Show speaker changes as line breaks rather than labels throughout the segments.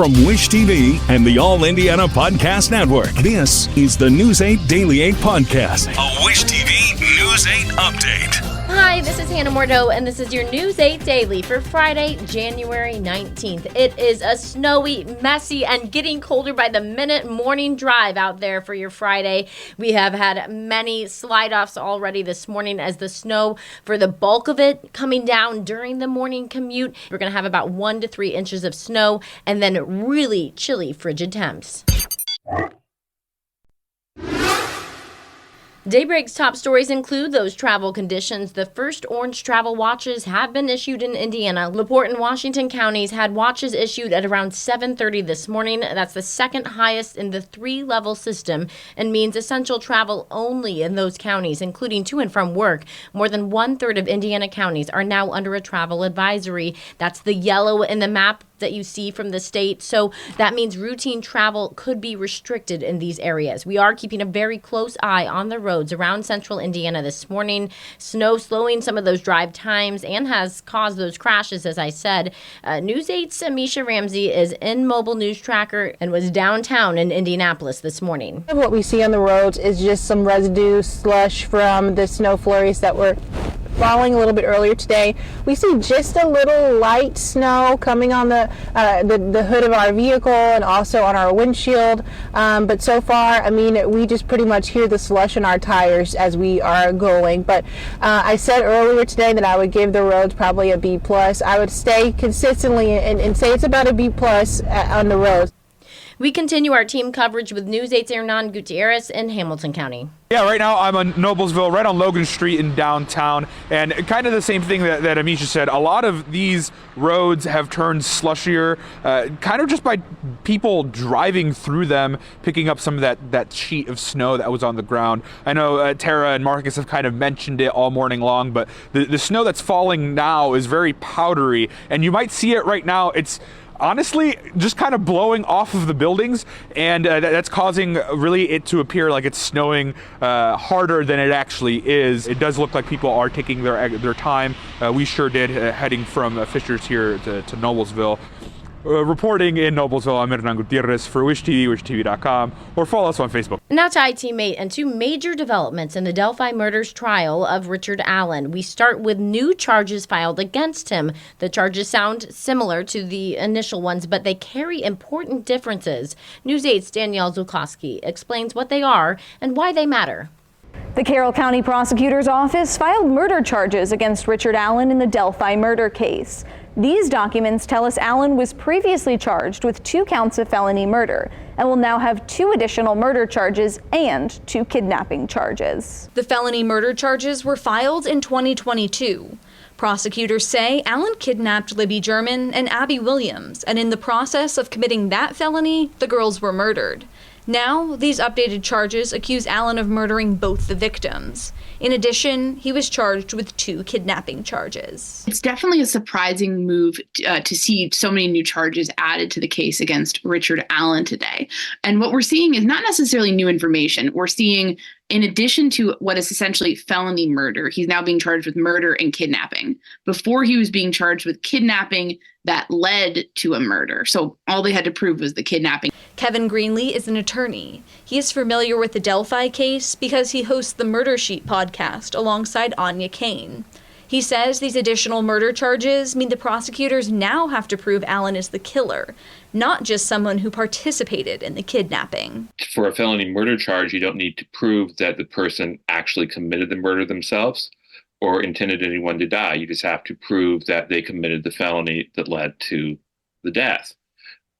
From Wish TV and the All Indiana Podcast Network, this is the News 8 Daily 8 Podcast, a Wish TV News 8 update.
Hi, this is Hannah Mordeau, and this is your News 8 Daily for Friday, January 19th. It is a snowy, messy, and getting colder by the minute morning drive out there for your Friday. We have had many slide-offs already this morning as the snow, for the bulk of it, coming down during the morning commute. We're going to have about 1 to 3 inches of snow, and then really chilly, frigid temps. Daybreak's top stories include those travel conditions. The first orange travel watches have been issued in Indiana. LaPorte and Washington counties had watches issued at around 7:30 this morning. That's the second highest in the 3-level system and means essential travel only in those counties, including to and from work. More than 1/3 of Indiana counties are now under a travel advisory. That's the yellow in the map that you see from the state. So that means routine travel could be restricted in these areas. We are keeping a very close eye on the roads around central Indiana this morning. Snow slowing some of those drive times and has caused those crashes, as I said. News 8's Amisha Ramsey is in Mobile News Tracker and was downtown in Indianapolis this morning.
What we see on the roads is just some residue slush from the snow flurries that were falling a little bit earlier today. We see just a little light snow coming on the hood of our vehicle and also on our windshield. But so far, I mean, we just pretty much hear the slush in our tires as we are going. But I said earlier today that I would give the roads probably a B+. I would stay consistently and say it's about a B+ on the roads.
We continue our team coverage with News 8's Hernan Gutierrez in Hamilton County.
Yeah, right now I'm on Noblesville, right on Logan Street in downtown, and kind of the same thing that Amisha said. A lot of these roads have turned slushier, kind of just by people driving through them, picking up some of that sheet of snow that was on the ground. I know Tara and Marcus have kind of mentioned it all morning long, but the snow that's falling now is very powdery, and you might see it right now. It's honestly just kind of blowing off of the buildings, and that's causing really it to appear like it's snowing harder than it actually is. It does look like people are taking their time. We sure did, heading from Fishers here to Noblesville. Reporting in Noblesville, I'm Hernan Gutierrez for Wish TV, wishtv.com, or follow us on Facebook.
Now to iTeammate and 2 major developments in the Delphi Murders trial of Richard Allen. We start with new charges filed against him. The charges sound similar to the initial ones, but they carry important differences. News 8's Danielle Zulkowski explains what they are and why they matter.
The Carroll County Prosecutor's Office filed murder charges against Richard Allen in the Delphi murder case. These documents tell us Allen was previously charged with 2 counts of felony murder and will now have 2 additional murder charges and 2 kidnapping charges. The felony murder charges were filed in 2022. Prosecutors say Allen kidnapped Libby German and Abby Williams, and in the process of committing that felony, the girls were murdered. Now, these updated charges accuse Allen of murdering both the victims. In addition, he was charged with 2 kidnapping charges.
It's definitely a surprising move to see so many new charges added to the case against Richard Allen today. And what we're seeing is not necessarily new information. We're seeing, in addition to what is essentially felony murder, he's now being charged with murder and kidnapping. Before, he was being charged with kidnapping that led to a murder. So all they had to prove was the kidnapping.
Kevin Greenlee is an attorney. He is familiar with the Delphi case because he hosts the Murder Sheet podcast alongside Anya Kane. He says these additional murder charges mean the prosecutors now have to prove Allen is the killer, not just someone who participated in the kidnapping.
For a felony murder charge, you don't need to prove that the person actually committed the murder themselves or intended anyone to die. You just have to prove that they committed the felony that led to the death.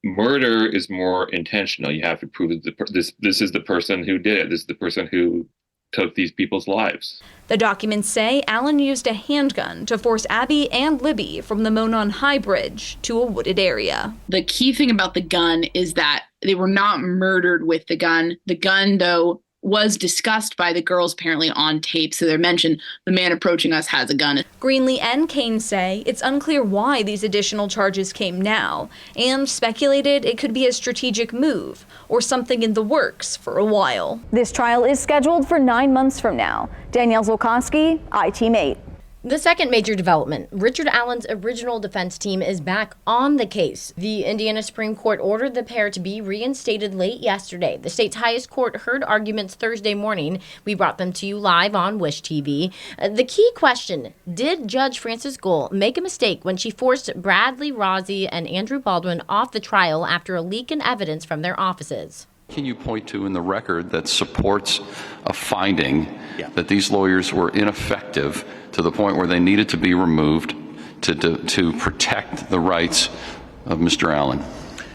Murder is more intentional. You have to prove that this is the person who did it. This is the person who took these people's lives.
The documents say Allen used a handgun to force Abby and Libby from the Monon High Bridge to a wooded area.
The key thing about the gun is that they were not murdered with the gun. The gun, though, was discussed by the girls apparently on tape. So they mentioned the man approaching us has a gun.
Greenlee and Kane say it's unclear why these additional charges came now, and speculated it could be a strategic move or something in the works for a while. This trial is scheduled for 9 months from now. Danielle Zulkowski, iTeammate.
The second major development, Richard Allen's original defense team is back on the case. The Indiana Supreme Court ordered the pair to be reinstated late yesterday. The state's highest court heard arguments Thursday morning. We brought them to you live on Wish TV. The key question, did Judge Frances Gull make a mistake when she forced Bradley Rozzi and Andrew Baldwin off the trial after a leak in evidence from their offices?
Can you point to in the record that supports a finding that these lawyers were ineffective to the point where they needed to be removed to protect the rights of Mr. Allen?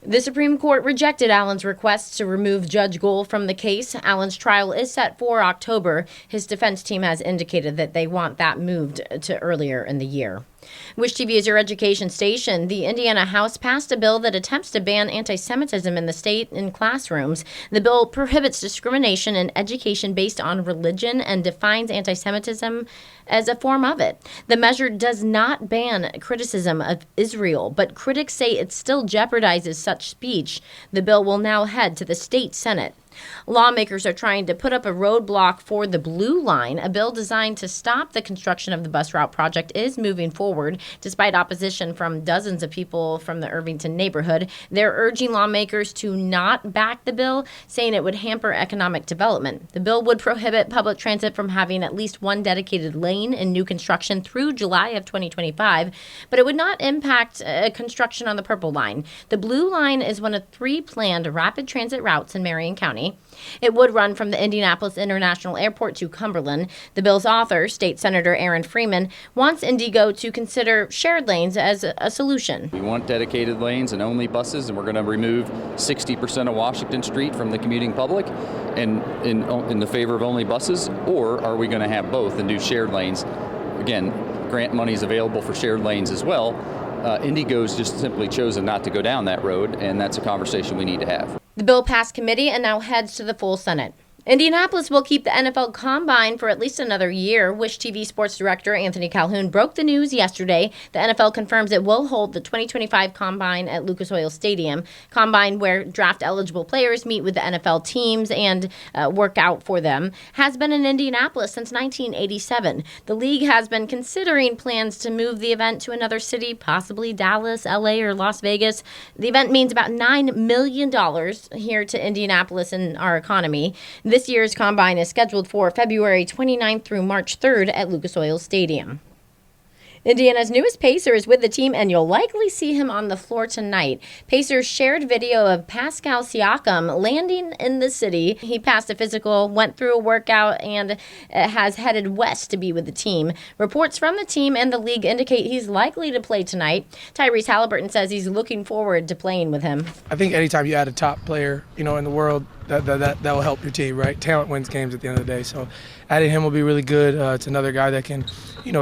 The Supreme Court rejected Allen's request to remove Judge Gull from the case. Allen's trial is set for October. His defense team has indicated that they want that moved to earlier in the year. Wish TV is your education station. The Indiana House passed a bill that attempts to ban antisemitism in the state in classrooms. The bill prohibits discrimination in education based on religion and defines antisemitism as a form of it. The measure does not ban criticism of Israel, but critics say it still jeopardizes such speech. The bill will now head to the state Senate. Lawmakers are trying to put up a roadblock for the Blue Line. A bill designed to stop the construction of the bus route project is moving forward, despite opposition from dozens of people from the Irvington neighborhood. They're urging lawmakers to not back the bill, saying it would hamper economic development. The bill would prohibit public transit from having at least one dedicated lane in new construction through July of 2025, but it would not impact construction on the Purple Line. The Blue Line is one of 3 planned rapid transit routes in Marion County. It would run from the Indianapolis International Airport to Cumberland. The bill's author, State Senator Aaron Freeman, wants Indigo to consider shared lanes as a solution.
We want dedicated lanes and only buses, and we're going to remove 60% of Washington Street from the commuting public and in the favor of only buses, or are we going to have both and do shared lanes? Again, grant money is available for shared lanes as well. Indigo's just simply chosen not to go down that road, and that's a conversation we need to have.
The bill passed committee and now heads to the full Senate. Indianapolis will keep the NFL Combine for at least another year. Wish TV sports director Anthony Calhoun broke the news yesterday. The NFL confirms it will hold the 2025 Combine at Lucas Oil Stadium. Combine, where draft-eligible players meet with the NFL teams and work out for them, has been in Indianapolis since 1987. The league has been considering plans to move the event to another city, possibly Dallas, LA, or Las Vegas. The event means about $9 million here to Indianapolis and our economy. This year's Combine is scheduled for February 29th through March 3rd at Lucas Oil Stadium. Indiana's newest Pacer is with the team, and you'll likely see him on the floor tonight. Pacers shared video of Pascal Siakam landing in the city. He passed a physical, went through a workout, and has headed west to be with the team. Reports from the team and the league indicate he's likely to play tonight. Tyrese Halliburton says he's looking forward to playing with him.
I think anytime you add a top player, in the world, that will help your team, right? Talent wins games at the end of the day. So adding him will be really good. It's another guy that can,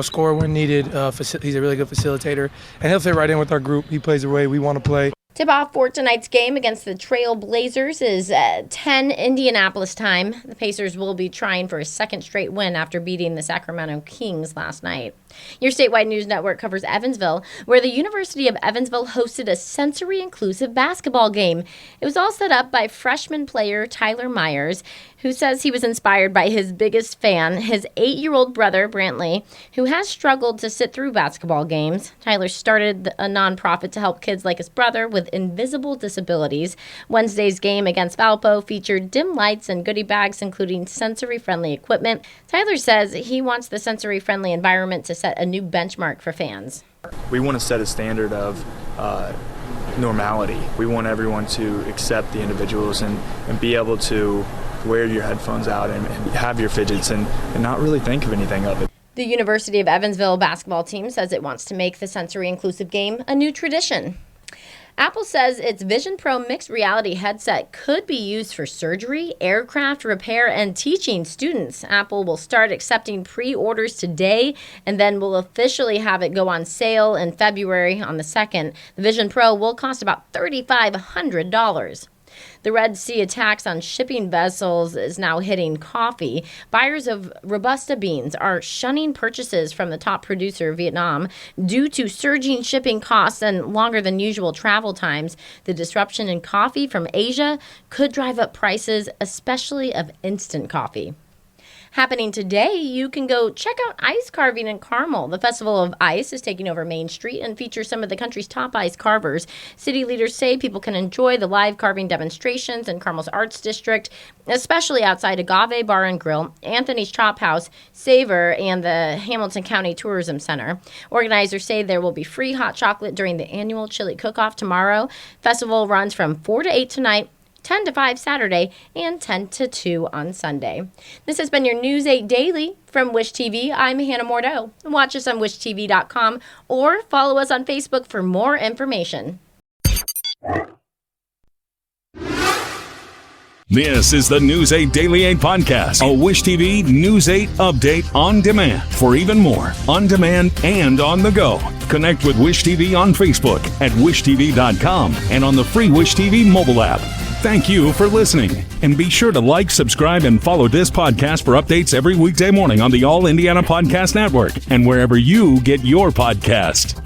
score when needed. He's a really good facilitator, and he'll fit right in with our group. He plays the way we want to play.
Tip-off for tonight's game against the Trail Blazers is at 10 Indianapolis time. The Pacers will be trying for a second straight win after beating the Sacramento Kings last night. Your statewide news network covers Evansville, where the University of Evansville hosted a sensory-inclusive basketball game. It was all set up by freshman player Tyler Myers, who says he was inspired by his biggest fan, his 8-year-old brother, Brantley, who has struggled to sit through basketball games. Tyler started a nonprofit to help kids like his brother with invisible disabilities. Wednesday's game against Valpo featured dim lights and goodie bags, including sensory-friendly equipment. Tyler says he wants the sensory-friendly environment to set a new benchmark for fans.
We want to set a standard of normality. We want everyone to accept the individuals and be able to wear your headphones out and have your fidgets and not really think of anything of it.
The University of Evansville basketball team says it wants to make the sensory-inclusive game a new tradition. Apple says its Vision Pro mixed reality headset could be used for surgery, aircraft repair, and teaching students. Apple will start accepting pre-orders today and then will officially have it go on sale in February on the 2nd. The Vision Pro will cost about $3,500. The Red Sea attacks on shipping vessels is now hitting coffee. Buyers of Robusta beans are shunning purchases from the top producer, Vietnam, due to surging shipping costs and longer than usual travel times. The disruption in coffee from Asia could drive up prices, especially of instant coffee. Happening today, you can go check out ice carving in Carmel. The Festival of Ice is taking over Main Street and features some of the country's top ice carvers. City leaders say people can enjoy the live carving demonstrations in Carmel's Arts District, especially outside Agave Bar and Grill, Anthony's Chop House, Savor, and the Hamilton County Tourism Center. Organizers say there will be free hot chocolate during the annual chili cook-off tomorrow. Festival runs from 4 to 8 tonight, 10 to 5 Saturday, and 10 to 2 on Sunday. This has been your News 8 Daily from Wish TV. I'm Hannah Mordeau. Watch us on wishtv.com or follow us on Facebook for more information.
This is the News 8 Daily 8 podcast, a Wish TV News 8 update on demand. For even more, on demand and on the go, connect with Wish TV on Facebook at wishtv.com and on the free Wish TV mobile app. Thank you for listening, and be sure to like, subscribe, and follow this podcast for updates every weekday morning on the All Indiana Podcast Network and wherever you get your podcast.